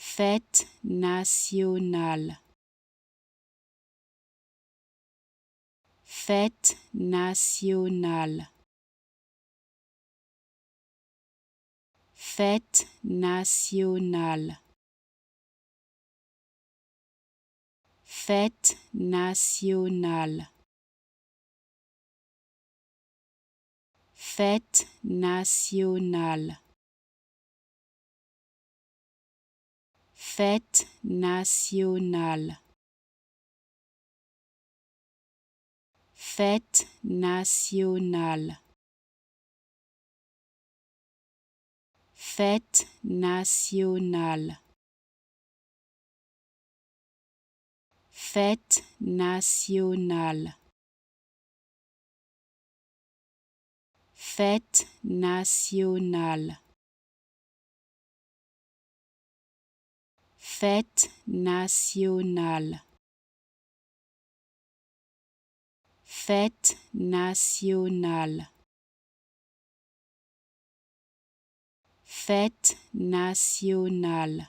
Fête nationale. Fête nationale. Fête nationale. Fête nationale. Fête nationale. Fête nationale. Fête nationale. Fête nationale. Fête nationale. Fête nationale. Fête nationale. Fête nationale. Fête nationale.